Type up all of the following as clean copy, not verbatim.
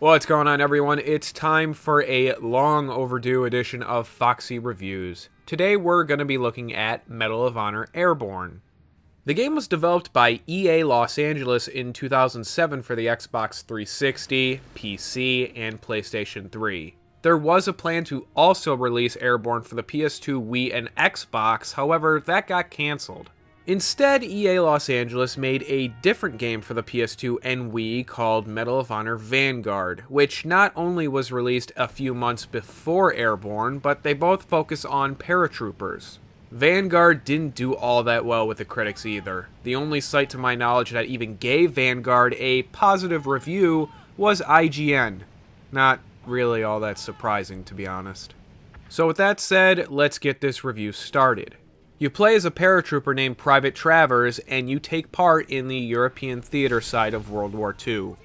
What's going on, everyone? It's time for a long overdue edition of Foxxy Reviews. Today we're going to be looking at Medal of Honor Airborne. The game was developed by EA Los Angeles in 2007 for the Xbox 360, PC, and PlayStation 3. There was a plan to also release Airborne for the PS2, Wii, and Xbox, however, that got cancelled. Instead, EA Los Angeles made a different game for the PS2 and Wii called Medal of Honor Vanguard, which not only was released a few months before Airborne, but they both focus on paratroopers. Vanguard didn't do all that well with the critics either. The only site to my knowledge that even gave Vanguard a positive review was IGN. Not really all that surprising, to be honest. So with that said, let's get this review started. You play as a paratrooper named Private Travers, and you take part in the European theater side of World War II.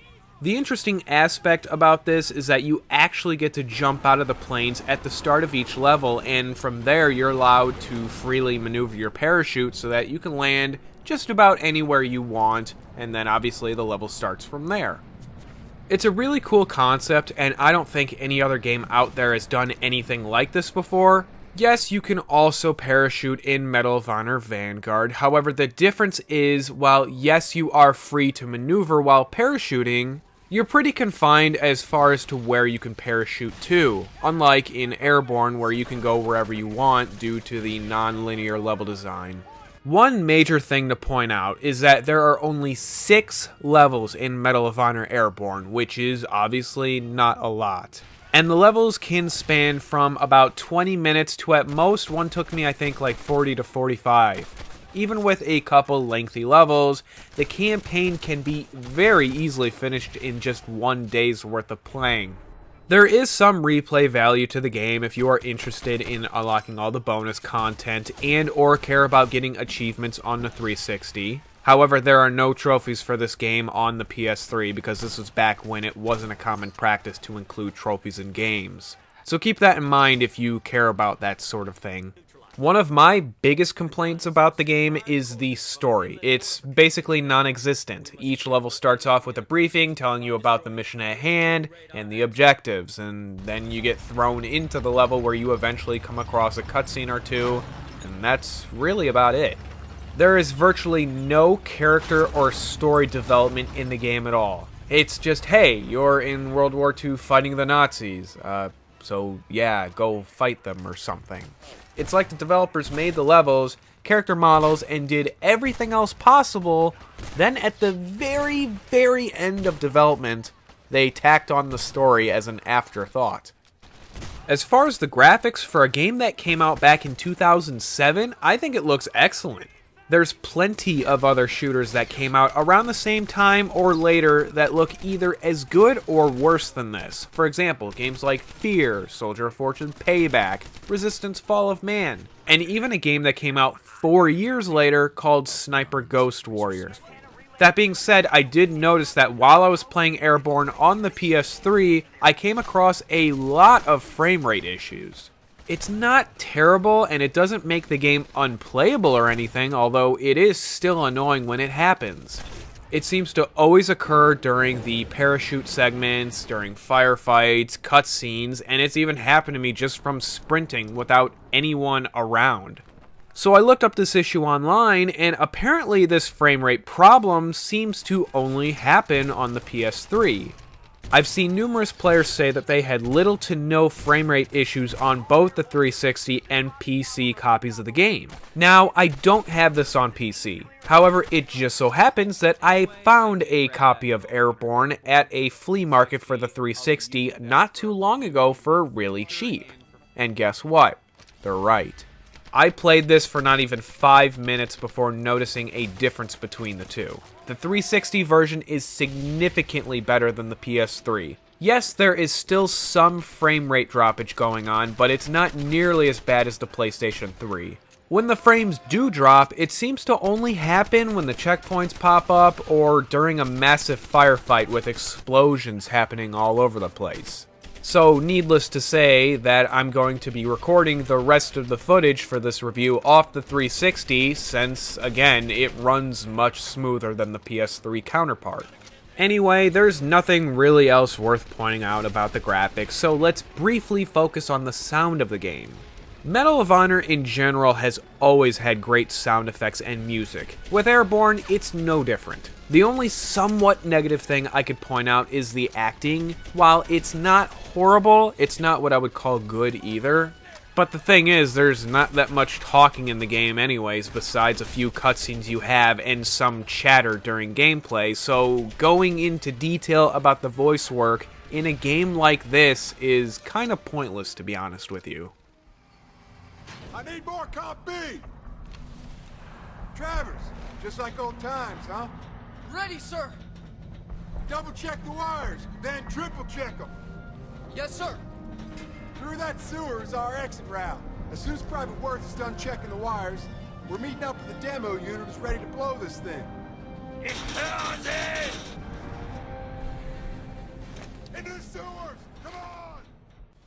The interesting aspect about this is that you actually get to jump out of the planes at the start of each level, and from there you're allowed to freely maneuver your parachute so that you can land just about anywhere you want, and then obviously the level starts from there. It's a really cool concept, and I don't think any other game out there has done anything like this before. Yes, you can also parachute in Medal of Honor Vanguard, however the difference is, while yes you are free to maneuver while parachuting, you're pretty confined as far as to where you can parachute to, unlike in Airborne where you can go wherever you want due to the non-linear level design. One major thing to point out is that there are only 6 levels in Medal of Honor Airborne, which is obviously not a lot. And the levels can span from about 20 minutes to at most, one took me I think like 40 to 45. Even with a couple lengthy levels, the campaign can be very easily finished in just one day's worth of playing. There is some replay value to the game if you are interested in unlocking all the bonus content and or care about getting achievements on the 360. However, there are no trophies for this game on the PS3 because this was back when it wasn't a common practice to include trophies in games. So keep that in mind if you care about that sort of thing. One of my biggest complaints about the game is the story. It's basically non-existent. Each level starts off with a briefing telling you about the mission at hand and the objectives, and then you get thrown into the level where you eventually come across a cutscene or two, and that's really about it. There is virtually no character or story development in the game at all. It's just, hey, you're in World War II fighting the Nazis, so yeah, go fight them or something. It's like the developers made the levels, character models, and did everything else possible, then at the very, very end of development, they tacked on the story as an afterthought. As far as the graphics for a game that came out back in 2007, I think it looks excellent. There's plenty of other shooters that came out around the same time or later that look either as good or worse than this. For example, games like Fear, Soldier of Fortune Payback, Resistance Fall of Man, and even a game that came out 4 years later called Sniper Ghost Warrior. That being said, I did notice that while I was playing Airborne on the PS3, I came across a lot of frame rate issues. It's not terrible, and it doesn't make the game unplayable or anything, although it is still annoying when it happens. It seems to always occur during the parachute segments, during firefights, cutscenes, and it's even happened to me just from sprinting without anyone around. So I looked up this issue online, and apparently this frame rate problem seems to only happen on the PS3. I've seen numerous players say that they had little to no frame rate issues on both the 360 and PC copies of the game. Now, I don't have this on PC. However, it just so happens that I found a copy of Airborne at a flea market for the 360 not too long ago for really cheap. And guess what? They're right. I played this for not even 5 minutes before noticing a difference between the two. The 360 version is significantly better than the PS3. Yes, there is still some frame rate droppage going on, but it's not nearly as bad as the PlayStation 3. When the frames do drop, it seems to only happen when the checkpoints pop up or during a massive firefight with explosions happening all over the place. So, needless to say that I'm going to be recording the rest of the footage for this review off the 360 since, again, it runs much smoother than the PS3 counterpart. Anyway, there's nothing really else worth pointing out about the graphics, so let's briefly focus on the sound of the game. Medal of Honor in general has always had great sound effects and music. With Airborne, it's no different. The only somewhat negative thing I could point out is the acting. While it's not horrible, it's not what I would call good either. But the thing is, there's not that much talking in the game anyways, besides a few cutscenes you have and some chatter during gameplay, so going into detail about the voice work in a game like this is kind of pointless, to be honest with you. I need more Comp B! Travers, just like old times, huh? Ready, sir! Double check the wires, then triple check them. Yes, sir! Through that sewer is our exit route. As soon as Private Worth is done checking the wires, we're meeting up with the demo unit who's ready to blow this thing. Explosion! Into the sewers! Come on!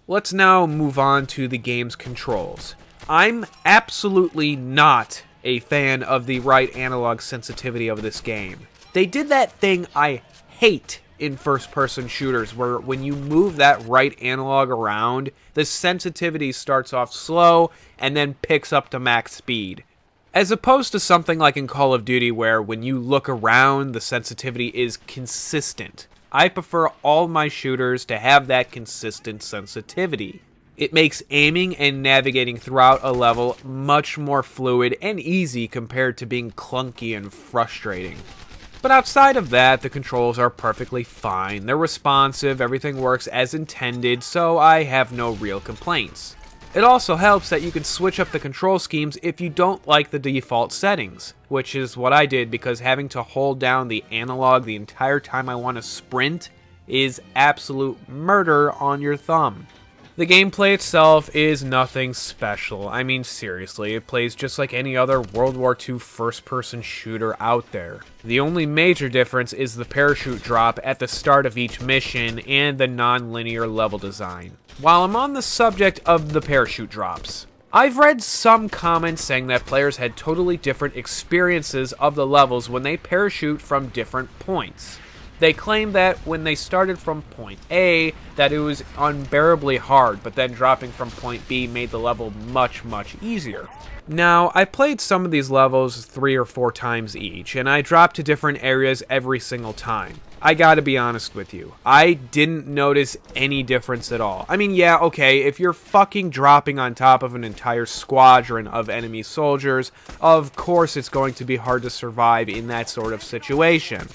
Let's now move on to the game's controls. I'm absolutely not a fan of the right analog sensitivity of this game. They did that thing I hate in first-person shooters, where when you move that right analog around, the sensitivity starts off slow and then picks up to max speed. As opposed to something like in Call of Duty, where when you look around, the sensitivity is consistent. I prefer all my shooters to have that consistent sensitivity. It makes aiming and navigating throughout a level much more fluid and easy compared to being clunky and frustrating. But outside of that, the controls are perfectly fine. They're responsive, everything works as intended, so I have no real complaints. It also helps that you can switch up the control schemes if you don't like the default settings, which is what I did because having to hold down the analog the entire time I want to sprint is absolute murder on your thumb. The gameplay itself is nothing special. I mean, seriously, it plays just like any other World War II first-person shooter out there. The only major difference is the parachute drop at the start of each mission and the non-linear level design. While I'm on the subject of the parachute drops, I've read some comments saying that players had totally different experiences of the levels when they parachute from different points. They claim that when they started from point A, that it was unbearably hard, but then dropping from point B made the level much, much easier. Now, I played some of these levels 3 or 4 times each, and I dropped to different areas every single time. I gotta be honest with you, I didn't notice any difference at all. I mean, yeah, okay, if you're fucking dropping on top of an entire squadron of enemy soldiers, of course it's going to be hard to survive in that sort of situation.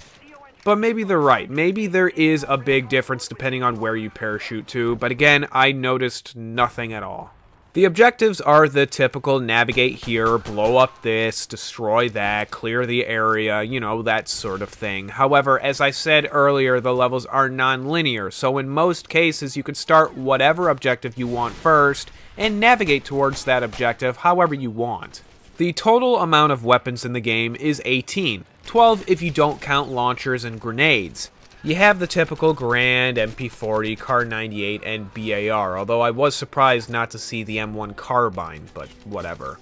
But maybe they're right. Maybe there is a big difference depending on where you parachute to, but again, I noticed nothing at all. The objectives are the typical navigate here, blow up this, destroy that, clear the area, you know, that sort of thing. However, as I said earlier, the levels are non-linear, so in most cases you can start whatever objective you want first and navigate towards that objective however you want. The total amount of weapons in the game is 18, 12 if you don't count launchers and grenades. You have the typical Grand, MP40, Kar 98, and BAR, although I was surprised not to see the M1 carbine, but whatever.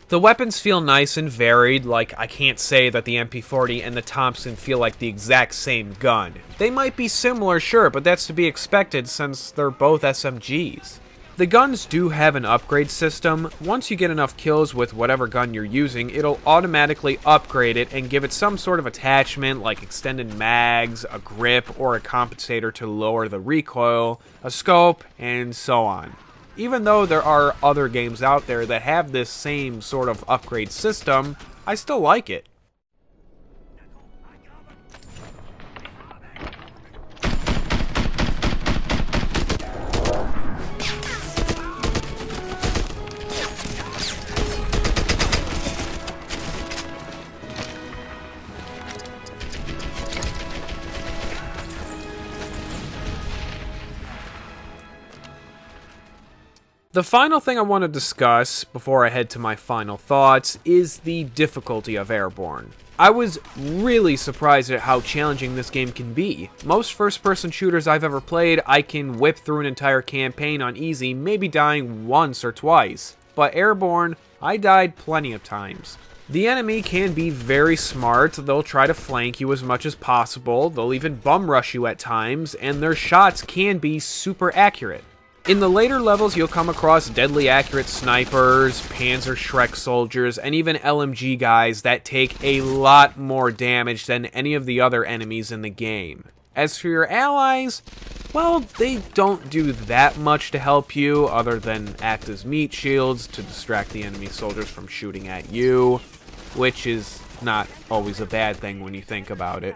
The weapons feel nice and varied, like I can't say that the MP40 and the Thompson feel like the exact same gun. They might be similar, sure, but that's to be expected since they're both SMGs. The guns do have an upgrade system. Once you get enough kills with whatever gun you're using, it'll automatically upgrade it and give it some sort of attachment like extended mags, a grip, or a compensator to lower the recoil, a scope, and so on. Even though there are other games out there that have this same sort of upgrade system, I still like it. The final thing I want to discuss, before I head to my final thoughts, is the difficulty of Airborne. I was really surprised at how challenging this game can be. Most first-person shooters I've ever played, I can whip through an entire campaign on easy, maybe dying once or twice. But Airborne, I died plenty of times. The enemy can be very smart, they'll try to flank you as much as possible, they'll even bum rush you at times, and their shots can be super accurate. In the later levels, you'll come across deadly accurate snipers, Panzer Shrek soldiers, and even LMG guys that take a lot more damage than any of the other enemies in the game. As for your allies, well, they don't do that much to help you, other than act as meat shields to distract the enemy soldiers from shooting at you, which is not always a bad thing when you think about it.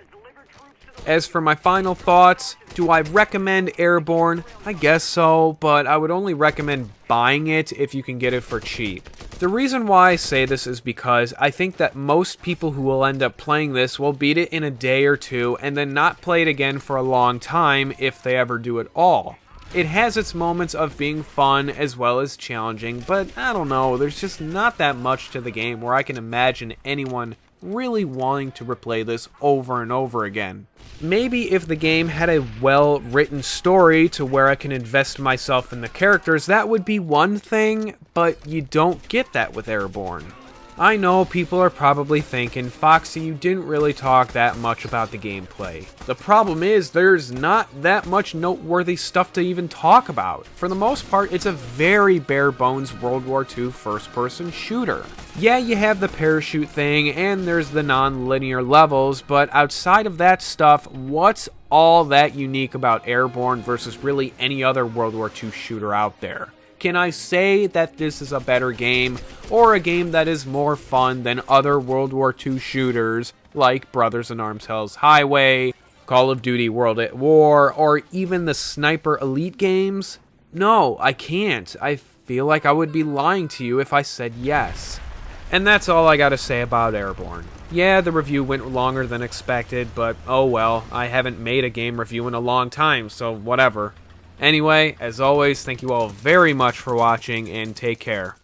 As for my final thoughts, do I recommend Airborne? I guess so, but I would only recommend buying it if you can get it for cheap. The reason why I say this is because I think that most people who will end up playing this will beat it in a day or two and then not play it again for a long time if they ever do at all. It has its moments of being fun as well as challenging, but I don't know, there's just not that much to the game where I can imagine anyone really wanting to replay this over and over again. Maybe if the game had a well-written story to where I can invest myself in the characters, that would be one thing, but you don't get that with Airborne. I know people are probably thinking, Foxy, you didn't really talk that much about the gameplay. The problem is, there's not that much noteworthy stuff to even talk about. For the most part, it's a very bare-bones World War II first-person shooter. Yeah, you have the parachute thing, and there's the non-linear levels, but outside of that stuff, what's all that unique about Airborne versus really any other World War II shooter out there? Can I say that this is a better game, or a game that is more fun than other World War II shooters like Brothers in Arms Hell's Highway, Call of Duty World at War, or even the Sniper Elite games? No, I can't. I feel like I would be lying to you if I said yes. And that's all I gotta say about Airborne. Yeah, the review went longer than expected, but oh well, I haven't made a game review in a long time, so whatever. Anyway, as always, thank you all very much for watching, and take care.